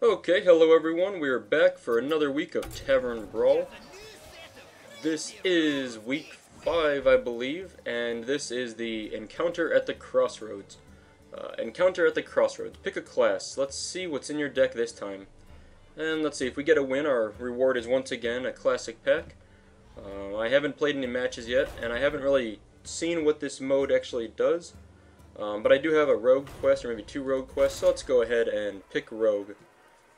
Okay, hello everyone, we are back for another week of Tavern Brawl. This is week 5, I believe, and this is the Encounter at the Crossroads. Encounter at the Crossroads. Pick a class. Let's see what's in your deck this time. And let's see, if we get a win, our reward is once again a classic pack. I haven't played any matches yet, and I haven't really seen what this mode actually does. But I do have a rogue quest, or maybe 2 rogue quests, so let's go ahead and pick rogue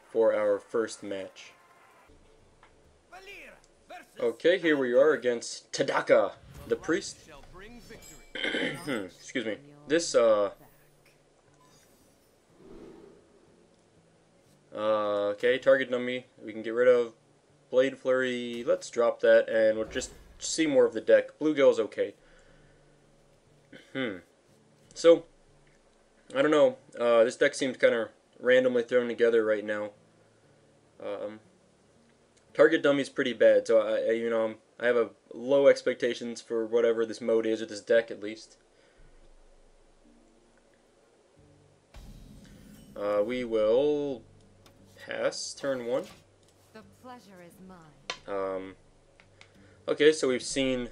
for our first match. Okay, here we are against Tadaka, the priest. Excuse me. This, okay, target dummy. We can get rid of Blade Flurry. Let's drop that, and we'll just see more of the deck. Bluegill's okay. So, I don't know. This deck seems kind of randomly thrown together right now. Target dummy's pretty bad, so I have a low expectations for whatever this mode is, or this deck at least. We will pass turn 1. The pleasure is mine. Okay, so we've seen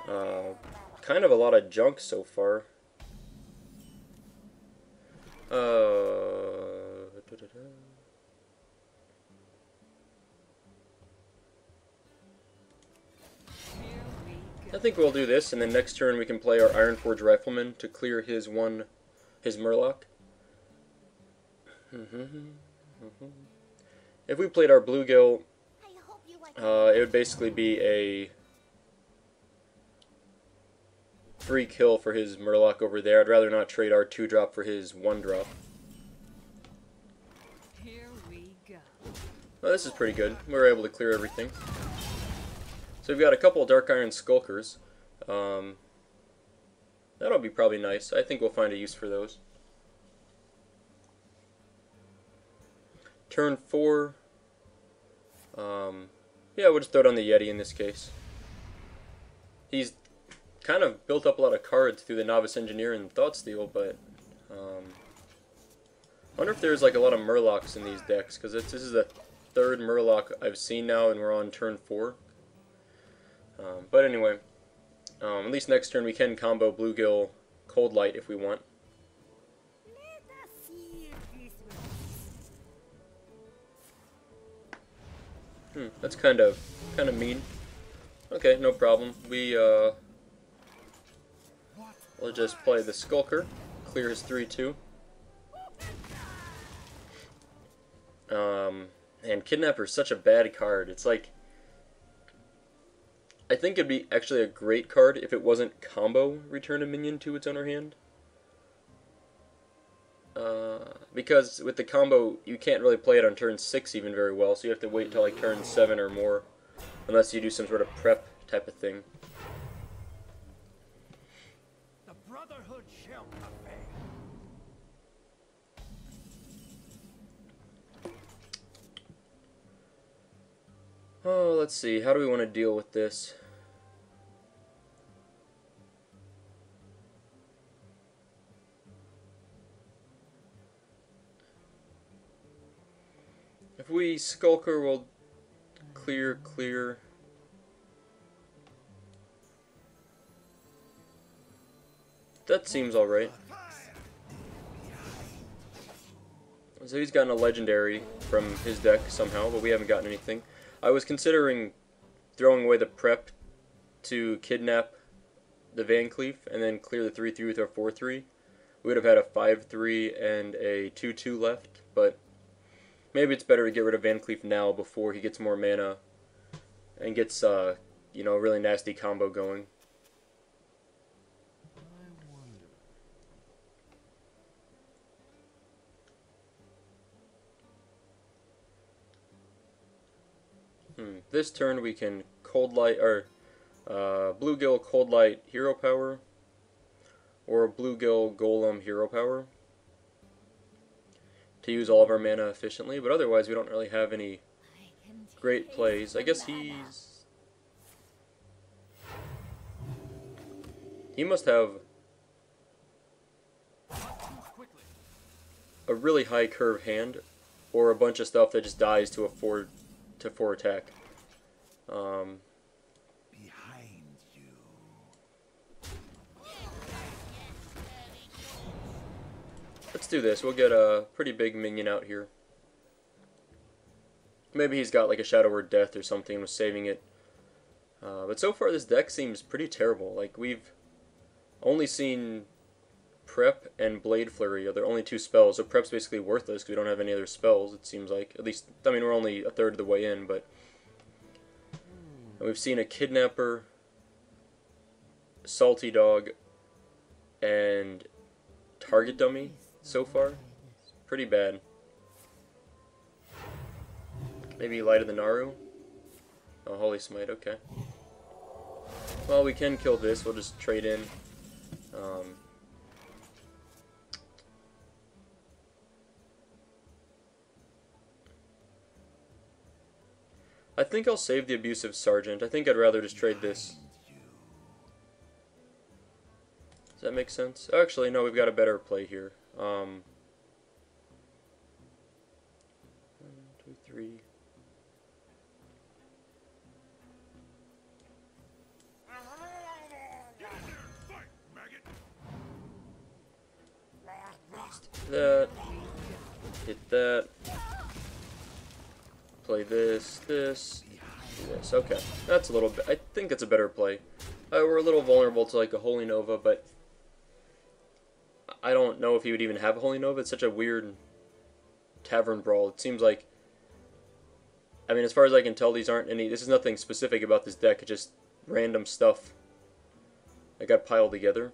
kind of a lot of junk so far. I think we'll do this, and then next turn we can play our Ironforge Rifleman to clear his Murloc. If we played our Bluegill, it would basically be a free kill for his Murloc over there. I'd rather not trade our 2-drop for his 1-drop. Here we go. Well, this is pretty good. We were able to clear everything. So we've got a couple of Dark Iron Skulkers. That'll be probably nice. I think we'll find a use for those. Turn 4. Yeah, we'll just throw down the Yeti in this case. He's kind of built up a lot of cards through the Novice Engineer and Thoughtsteal, but I wonder if there's like a lot of Murlocs in these decks, because this is the 3rd Murloc I've seen now, and we're on turn 4. But anyway, at least next turn we can combo Bluegill Cold Light if we want. That's kind of mean. Okay, no problem. We'll just play the Skulker, clear his 3/2. And Kidnapper's such a bad card. It's like, I think it'd be actually a great card if it wasn't combo return a minion to its owner hand. Because with the combo, you can't really play it on turn 6 even very well, so you have to wait till like turn 7 or more, unless you do some sort of prep type of thing. The Brotherhood shall prevail. Oh, let's see. How do we want to deal with this? If we Skulker, we'll clear. That seems alright. So he's gotten a legendary from his deck somehow, but we haven't gotten anything. I was considering throwing away the prep to kidnap the Van Cleef and then clear the 3/3 with our 4/3. We would have had a 5/3 and a 2/2 left, but maybe it's better to get rid of Van Cleef now before he gets more mana and gets a really nasty combo going. This turn we can Cold Light, or Bluegill Cold Light Hero Power, or Bluegill Golem Hero Power, to use all of our mana efficiently, but otherwise we don't really have any great plays. I guess he must have a really high curve hand, or a bunch of stuff that just dies to a 4 attack. Behind you. Let's do this. We'll get a pretty big minion out here. Maybe he's got like a Shadow Word Death or something and was saving it. But so far this deck seems pretty terrible. Like, we've only seen Prep and Blade Flurry are the only 2 spells, so Prep's basically worthless because we don't have any other spells, it seems like. At least, I mean, we're only a third of the way in, but... And we've seen a Kidnapper, Salty Dog, and Target Dummy so far. Pretty bad. Maybe Light of the Naru? Oh, Holy Smite, okay. Well, we can kill this, we'll just trade in. I think I'll save the Abusive Sergeant. I think I'd rather just trade this. Does that make sense? Actually, no, we've got a better play here. 1, 2, 3. That. Hit that. Play this, this, this. Okay, that's a little bit. I think it's a better play. We're a little vulnerable to like a Holy Nova, but I don't know if he would even have a Holy Nova. It's such a weird Tavern Brawl. It seems like, I mean, as far as I can tell, these aren't any. This is nothing specific about this deck. It's just random stuff that got piled together.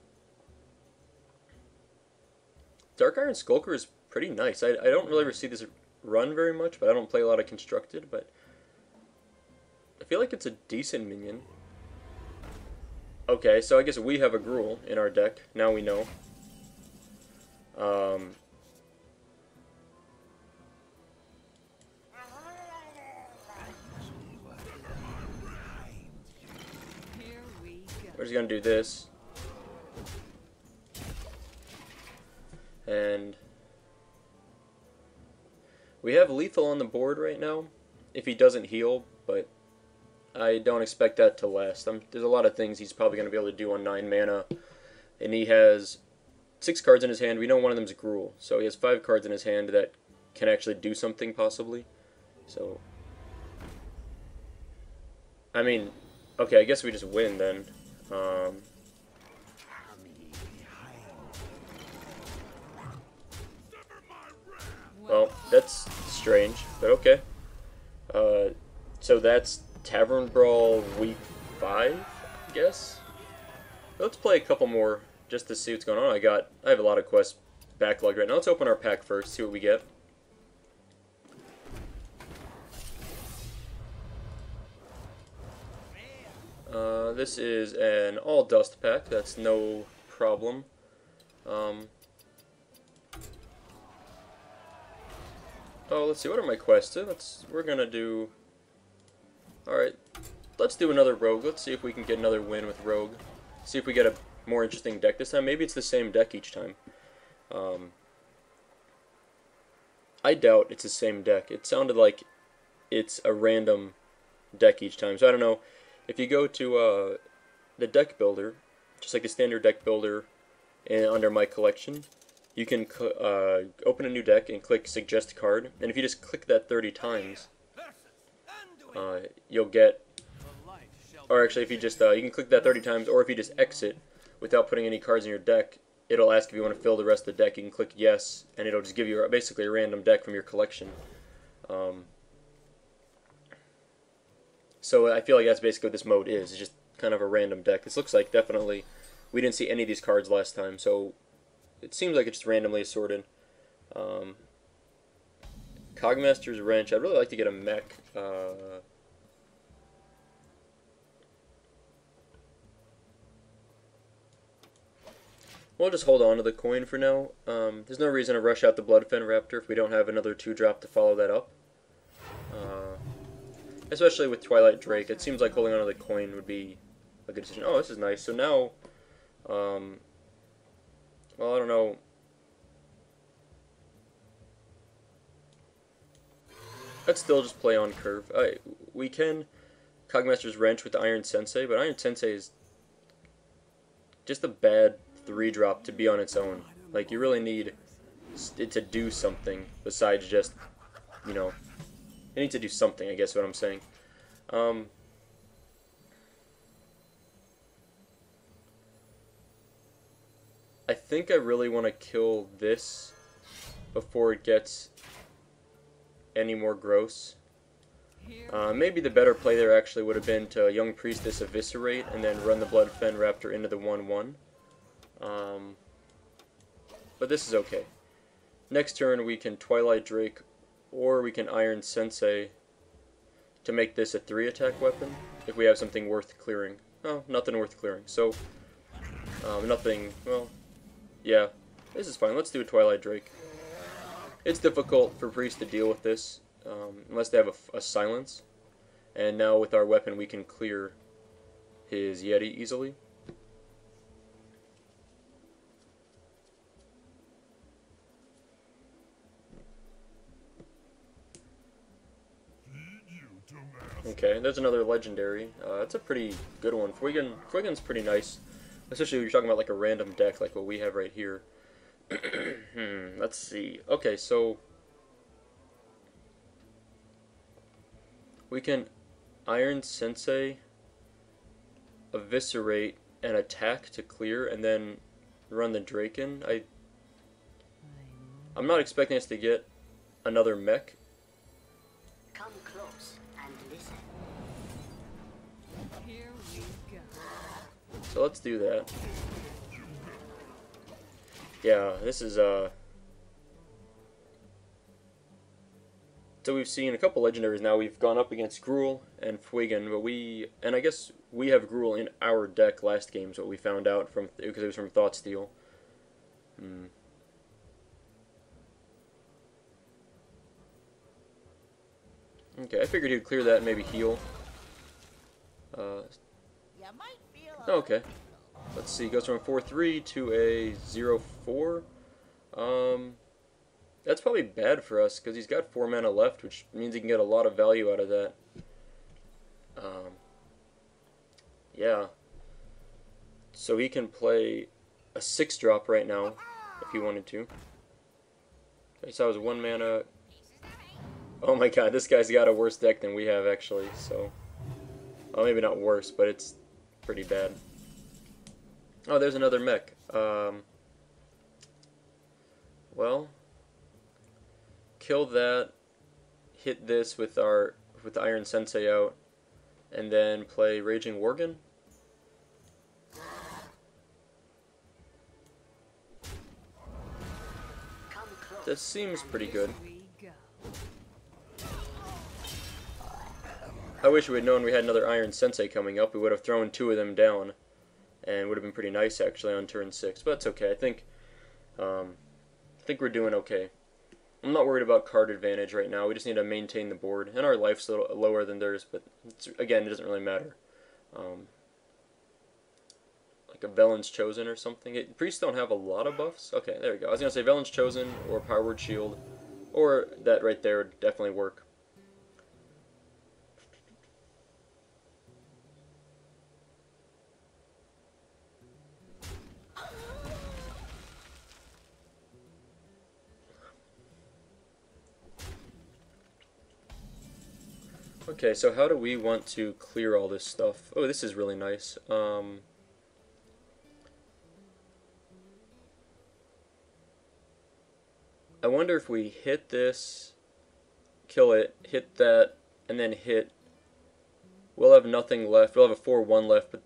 Dark Iron Skulker is pretty nice. I don't really ever see this run very much, but I don't play a lot of Constructed, but I feel like it's a decent minion. Okay, so I guess we have a Gruul in our deck. Now we know. We're just gonna do this. And we have lethal on the board right now, if he doesn't heal, but I don't expect that to last. There's a lot of things he's probably going to be able to do on 9 mana, and he has 6 cards in his hand. We know one of them is Gruul, so he has 5 cards in his hand that can actually do something, possibly. So, I mean, okay, I guess we just win then. Well, that's strange, but okay. So that's Tavern Brawl Week 5, I guess? Let's play a couple more just to see what's going on. I have a lot of quests backlogged right now. Let's open our pack first, see what we get. This is an all dust pack, that's no problem. Oh, let's see, what are my quests? We're gonna do... Alright, let's do another Rogue. Let's see if we can get another win with Rogue. See if we get a more interesting deck this time. Maybe it's the same deck each time. I doubt it's the same deck. It sounded like it's a random deck each time. So I don't know. If you go to the deck builder, just like the standard deck builder under my collection, you can open a new deck and click Suggest Card, and if you just click that 30 times, you'll get, or actually if you just, you can click that 30 times, or if you just exit without putting any cards in your deck, it'll ask if you want to fill the rest of the deck. You can click Yes, and it'll just give you basically a random deck from your collection. So I feel like that's basically what this mode is. It's just kind of a random deck. This looks like definitely, we didn't see any of these cards last time, so it seems like it's just randomly assorted. Cogmaster's Wrench. I'd really like to get a mech. We'll just hold on to the coin for now. There's no reason to rush out the Bloodfen Raptor if we don't have another 2-drop to follow that up. Especially with Twilight Drake, it seems like holding on to the coin would be a good decision. Oh, this is nice. So now, well, I don't know. let's still just play on curve. We can Cogmaster's Wrench with the Iron Sensei, but Iron Sensei is just a bad 3-drop to be on its own. Like, you really need it to do something besides just, you know, it needs to do something, I guess what I'm saying. I think I really want to kill this before it gets any more gross. Maybe the better play there actually would have been to Young Priestess Eviscerate and then run the Bloodfen Raptor into the 1-1. But this is okay. Next turn we can Twilight Drake or we can Iron Sensei to make this a 3-attack weapon if we have something worth clearing. Oh, nothing worth clearing. So, nothing, well, yeah, this is fine. Let's do a Twilight Drake. It's difficult for Priest to deal with this, unless they have a silence. And now with our weapon we can clear his Yeti easily. Okay, there's another legendary. It's a pretty good one. Fuigen's pretty nice, especially when you're talking about like a random deck like what we have right here. Let's see. Okay, so we can Iron Sensei, Eviscerate, and attack to clear, and then run the Draken. I'm not expecting us to get another mech. Come close and listen. Here we go. So let's do that. Yeah, this is so we've seen a couple legendaries now. We've gone up against Gruul and Fuigen, but I guess we have Gruul in our deck last game, is what we found out from, because it was from Thoughtsteal. Okay, I figured he'd clear that and maybe heal. Okay. Let's see, goes from a 4-3 to a 0-4. That's probably bad for us, because he's got 4 mana left, which means he can get a lot of value out of that. Yeah. So he can play a 6-drop right now, if he wanted to. Okay, so that was 1 mana. Oh my god, this guy's got a worse deck than we have, actually, so... Well, maybe not worse, but it's pretty bad. Oh, there's another mech. Well, kill that, hit this with the Iron Sensei out, and then play Raging Worgen. This seems pretty good. I wish we had known we had another Iron Sensei coming up. We would have thrown 2 of them down, and would have been pretty nice actually on turn 6. But it's okay. I think we're doing okay. I'm not worried about card advantage right now. We just need to maintain the board, and our life's a little lower than theirs. But again, it doesn't really matter. Like a Velen's Chosen or something. Priests don't have a lot of buffs. Okay, there we go. I was gonna say Velen's Chosen or Power Word Shield, or that right there would definitely work. Okay, so how do we want to clear all this stuff? Oh, this is really nice. I wonder if we hit this, kill it, hit that, and then hit. We'll have nothing left. We'll have a 4-1 left, but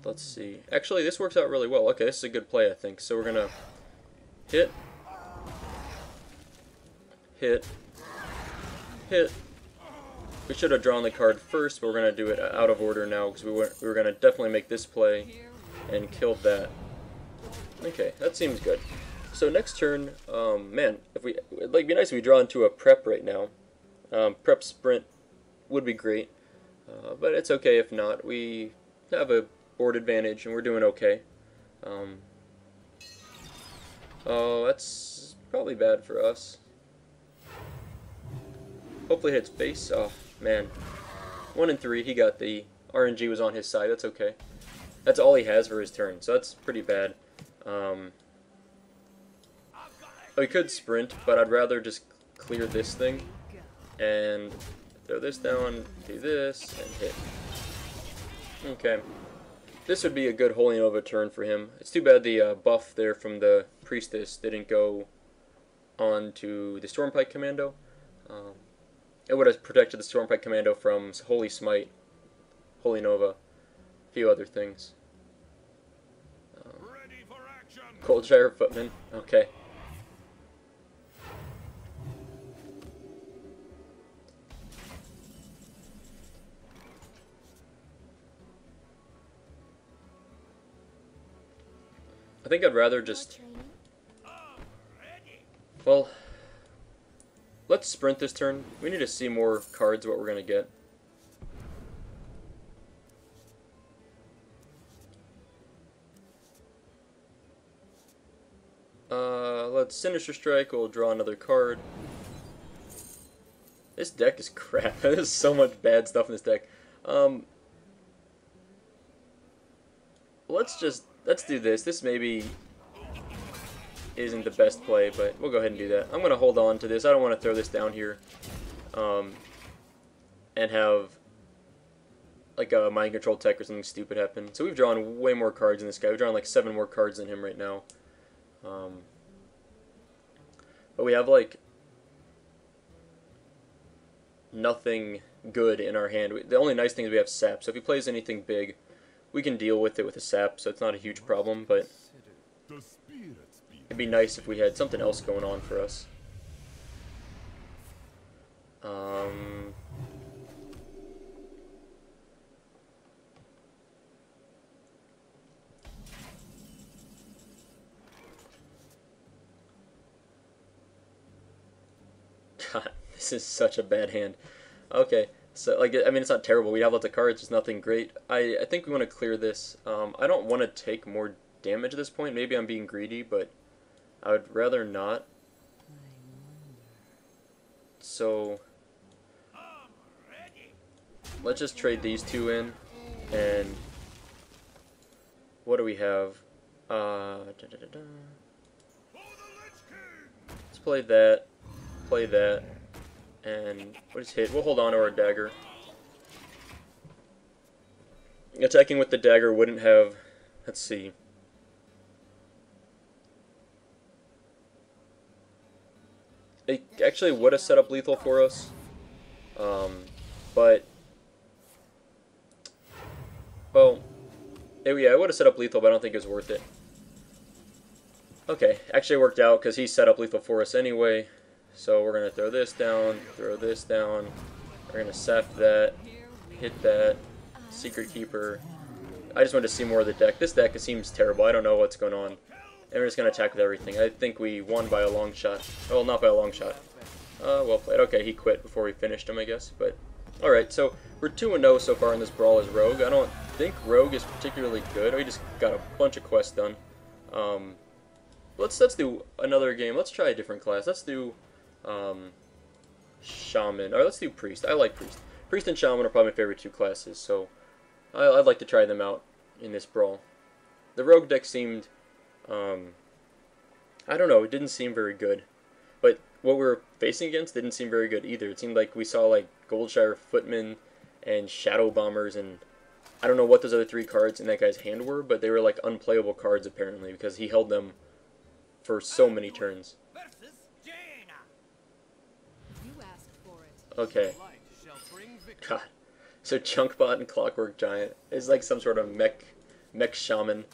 let's see. Actually, this works out really well. Okay, this is a good play, I think. So we're going to hit, hit, hit. We should have drawn the card first, but we're going to do it out of order now, because we were going to definitely make this play and kill that. Okay, that seems good. So next turn, man, it'd be nice if we draw into a prep right now. Prep sprint would be great, but it's okay if not. We have a board advantage, and we're doing okay. Oh, that's probably bad for us. Hopefully it hits base. Oh, man. 1 and 3. He got the RNG was on his side. That's okay. That's all he has for his turn, so that's pretty bad. We could sprint, but I'd rather just clear this thing and throw this down, do this, and hit. Okay. This would be a good Holy Nova turn for him. It's too bad the buff there from the Priestess didn't go on to the Stormpike Commando. It would have protected the Stormpike Commando from Holy Smite, Holy Nova, a few other things. Coldshire Footman, okay. I think I'd rather just... Well, let's sprint this turn. We need to see more cards, what we're going to get. Let's Sinister Strike, we'll draw another card. This deck is crap. There's so much bad stuff in this deck. Let's do this. This maybe isn't the best play, but we'll go ahead and do that. I'm going to hold on to this. I don't want to throw this down here and have like a mind control tech or something stupid happen. So we've drawn way more cards than this guy. We've drawn like 7 more cards than him right now. But we have like nothing good in our hand. The only nice thing is we have sap. So if he plays anything big, we can deal with it with a sap, so it's not a huge problem, but it'd be nice if we had something else going on for us. God, this is such a bad hand. Okay. So, like, I mean, it's not terrible. We have lots of cards. It's nothing great. I think we want to clear this. I don't want to take more damage at this point. Maybe I'm being greedy, but I would rather not. So, let's just trade these 2 in. And what do we have? Let's play that. Play that. And what is hit? We'll hold on to our dagger. Attacking with the dagger wouldn't have... Let's see. It actually would have set up lethal for us. But... Well... yeah, it would have set up lethal, but I don't think it was worth it. Okay, actually it worked out because he set up lethal for us anyway. So we're going to throw this down, we're going to sap that, hit that, Secret Keeper. I just wanted to see more of the deck. This deck seems terrible, I don't know what's going on. And we're just going to attack with everything. I think we won by a long shot. Well, not by a long shot. Well played. Okay, he quit before we finished him, I guess. But alright, so we're 2-0 so far in this brawl as Rogue. I don't think Rogue is particularly good. We just got a bunch of quests done. Let's do another game. Let's try a different class. Let's do... Shaman, or let's do Priest. I like Priest. Priest and Shaman are probably my favorite 2 classes, so I'd like to try them out in this brawl. The Rogue deck seemed, I don't know, it didn't seem very good. But what we were facing against didn't seem very good either. It seemed like we saw like Goldshire Footmen and Shadow Bombers, and I don't know what those other 3 cards in that guy's hand were, but they were like unplayable cards apparently, because he held them for so many turns. Okay. God. So Chunkbot and Clockwork Giant is like some sort of mech shaman.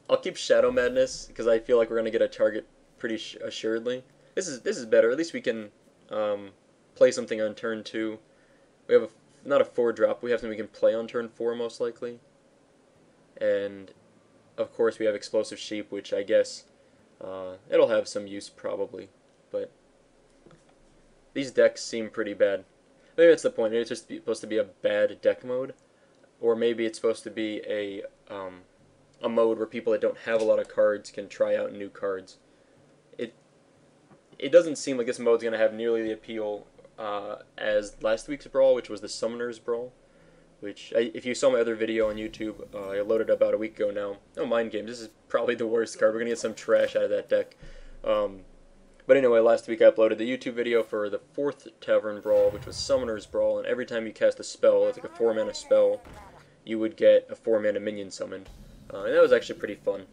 I'll keep Shadow Madness because I feel like we're gonna get a target pretty assuredly. This is better. At least we can play something on turn 2. We have not a 4-drop. We have something we can play on turn 4 most likely. And of course we have Explosive Sheep, which I guess it'll have some use probably, but. These decks seem pretty bad. Maybe that's the point. Maybe it's just supposed to be a bad deck mode, or maybe it's supposed to be a mode where people that don't have a lot of cards can try out new cards. It doesn't seem like this mode's going to have nearly the appeal as last week's Brawl, which was the Summoner's Brawl. Which, if you saw my other video on YouTube, I loaded about a week ago now. Oh, Mind Games. This is probably the worst card. We're going to get some trash out of that deck. But anyway, last week I uploaded the YouTube video for the 4th Tavern Brawl, which was Summoner's Brawl. And every time you cast a spell, it's like a 4-mana spell, you would get a 4-mana minion summoned. And that was actually pretty fun.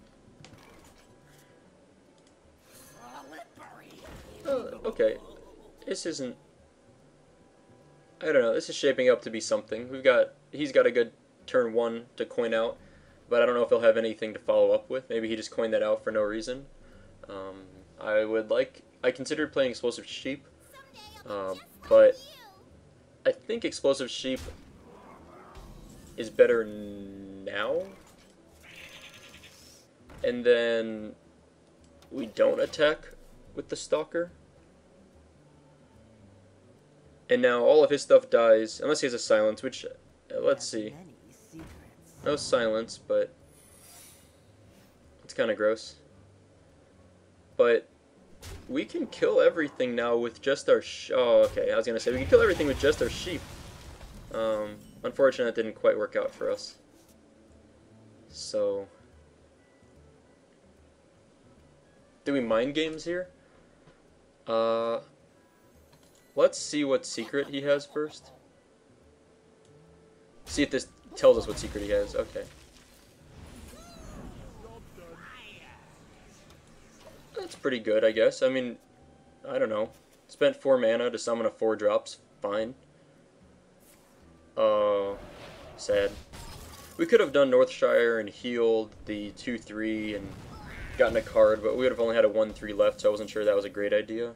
Okay. This isn't... I don't know, this is shaping up to be something. He's got a good turn 1 to coin out, but I don't know if he'll have anything to follow up with. Maybe he just coined that out for no reason. I considered playing Explosive Sheep, but I think Explosive Sheep is better now. And then we don't attack with the Stalker. And now all of his stuff dies, unless he has a silence, which, let's see. No silence, but it's kind of gross. But we can kill everything now with just our oh, okay, I was going to say, we can kill everything with just our sheep. Unfortunately, that didn't quite work out for us. So, do we mind games here? Let's see what secret he has first. See if this tells us what secret he has. Okay. That's pretty good, I guess. I mean, I don't know. Spent 4 mana to summon a 4-drops. Fine. Sad. We could have done Northshire and healed the 2-3 and gotten a card, but we would have only had a 1-3 left, so I wasn't sure that was a great idea.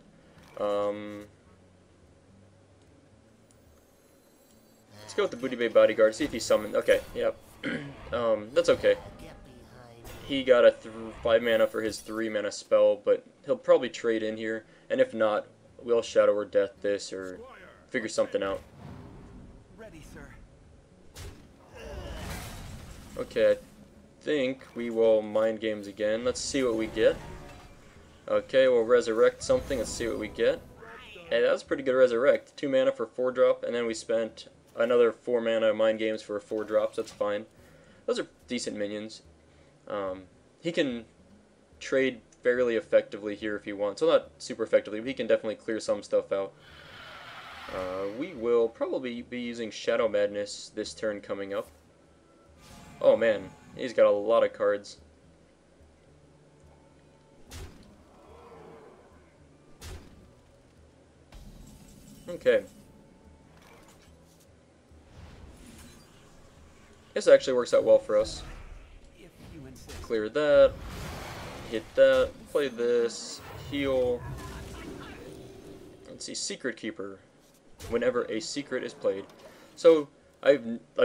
Let's go with the Booty Bay Bodyguard, see if he's summoned. Okay, yep. That's okay. He got a 5 mana for his 3 mana spell, but he'll probably trade in here, and if not, we'll Shadow or Death this, or figure something out. Ready, sir. Okay, I think we will Mind Games again. Let's see what we get. Okay, we'll Resurrect something, let's see what we get. Hey, that was pretty good Resurrect. 2 mana for 4-drop, and then we spent another 4 mana Mind Games for 4 drops, that's fine. Those are decent minions. He can trade fairly effectively here if he wants. Well, not super effectively, but he can definitely clear some stuff out. We will probably be using Shadow Madness this turn coming up. Oh man, he's got a lot of cards. Okay. This actually works out well for us. Clear that, hit that, play this, heal. Let's see, Secret Keeper. Whenever a secret is played. So, I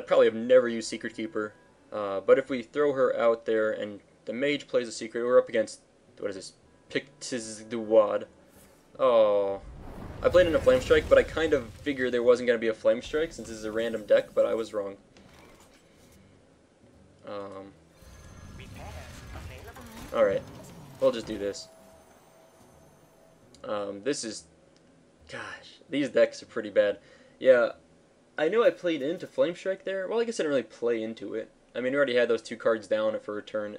probably have never used Secret Keeper, but if we throw her out there and the mage plays a secret, we're up against, what is this, Pictis du Wad. Oh, I played in a Flame Strike, but I kind of figured there wasn't going to be a Flame Strike since this is a random deck, but I was wrong. Alright, we'll just do this. This is... Gosh, these decks are pretty bad. Yeah, I know I played into Flame Strike there. Well, I guess I didn't really play into it. I mean, we already had those 2 cards down for a turn.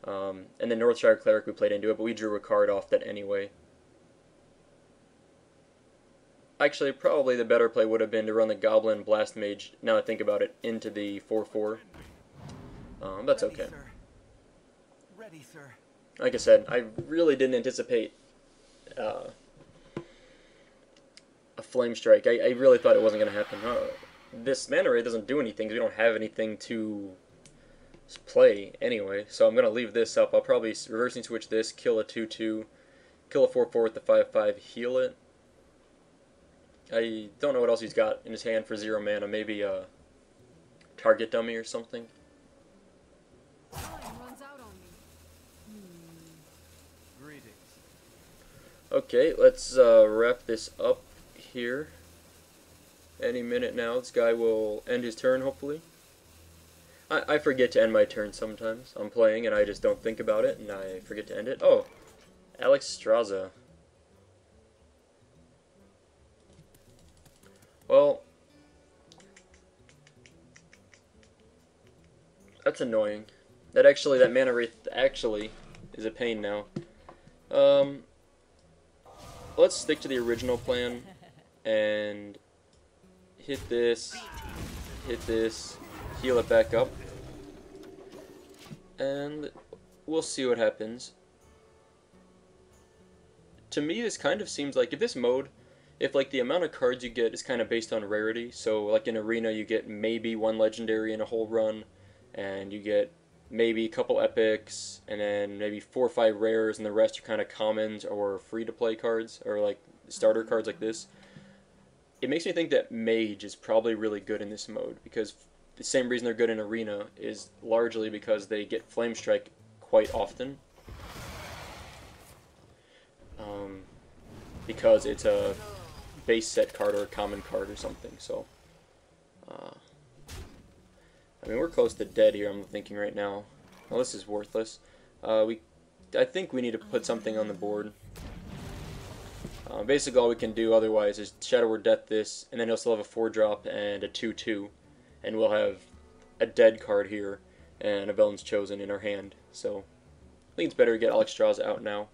And then Northshire Cleric, we played into it, but we drew a card off that anyway. Actually, probably the better play would have been to run the Goblin Blast Mage, now I think about it, into the 4-4. That's okay. Ready, sir. Like I said, I really didn't anticipate a Flame Strike. I really thought it wasn't going to happen. This Mana Ray doesn't do anything because we don't have anything to play anyway, so I'm going to leave this up. I'll probably reversing switch this, kill a 2-2, kill a 4-4 with the 5-5, heal it. I don't know what else he's got in his hand for 0 mana. Maybe a target dummy or something. Okay, let's wrap this up here. Any minute now, this guy will end his turn, hopefully. I forget to end my turn sometimes. I'm playing and I just don't think about it, and I forget to end it. Oh, Alex Straza. That's annoying. That mana wraith actually is a pain now. Let's stick to the original plan and hit this, heal it back up, and we'll see what happens. To me, this kind of seems like if like the amount of cards you get is kind of based on rarity, so like in Arena you get maybe 1 legendary in a whole run, and you get maybe a couple epics, and then maybe 4 or 5 rares, and the rest are kind of commons or free-to-play cards, or like starter cards like this. It makes me think that Mage is probably really good in this mode, because the same reason they're good in Arena is largely because they get Flame Strike quite often. Because it's a base set card or a common card or something, so... I mean, we're close to dead here, I'm thinking right now. Well, this is worthless. I think we need to put something on the board. Basically, all we can do otherwise is Shadow Word Death this, and then he'll still have a 4-drop and a 2/2. And we'll have a dead card here, and a Villain's Chosen in our hand. So, I think it's better to get Alexstrasza out now.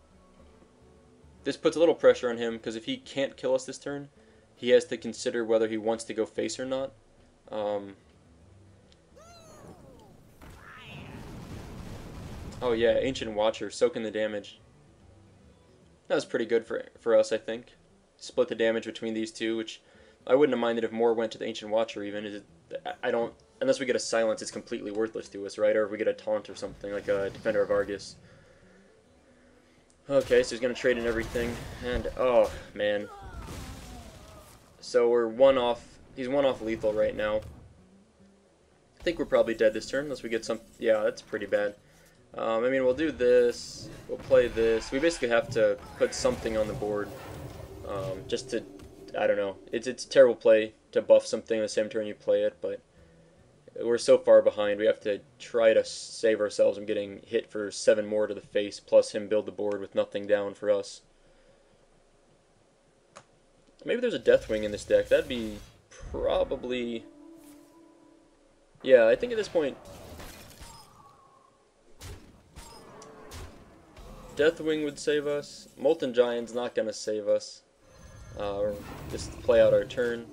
This puts a little pressure on him, because if he can't kill us this turn, he has to consider whether he wants to go face or not. Oh yeah, Ancient Watcher, soaking the damage. That was pretty good for us, I think. Split the damage between these two, which I wouldn't have minded if more went to the Ancient Watcher even. I don't, unless we get a silence, it's completely worthless to us, right? Or if we get a taunt or something, like a Defender of Argus. Okay, so he's going to trade in everything, and oh, man. So we're he's 1 off lethal right now. I think we're probably dead this turn, unless we get some, yeah, that's pretty bad. I mean, we'll do this, we'll play this. We basically have to put something on the board, just to, I don't know. It's a terrible play to buff something the same turn you play it, but we're so far behind, we have to try to save ourselves from getting hit for 7 more to the face, plus him build the board with nothing down for us. Maybe there's a Deathwing in this deck. That'd be probably... Yeah, I think at this point... Deathwing would save us. Molten Giant's not going to save us. Or just play out our turn.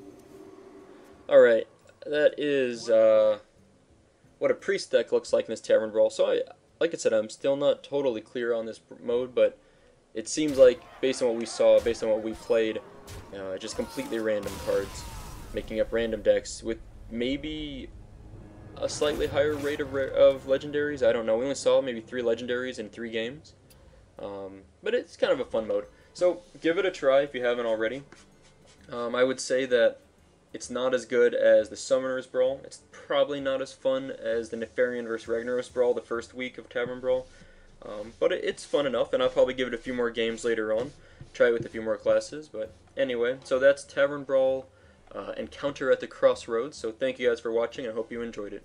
Alright, that is what a Priest deck looks like in this Tavern Brawl. So, like I said, I'm still not totally clear on this mode, but it seems like, based on what we saw, based on what we played, just completely random cards, making up random decks with maybe a slightly higher rate of legendaries. I don't know. We only saw maybe 3 legendaries in 3 games. But it's kind of a fun mode. So give it a try if you haven't already. I would say that it's not as good as the Summoner's Brawl. It's probably not as fun as the Nefarian vs. Ragnaros Brawl the first week of Tavern Brawl. But it's fun enough, and I'll probably give it a few more games later on. Try it with a few more classes. But anyway, so that's Tavern Brawl Encounter at the Crossroads. So thank you guys for watching, and I hope you enjoyed it.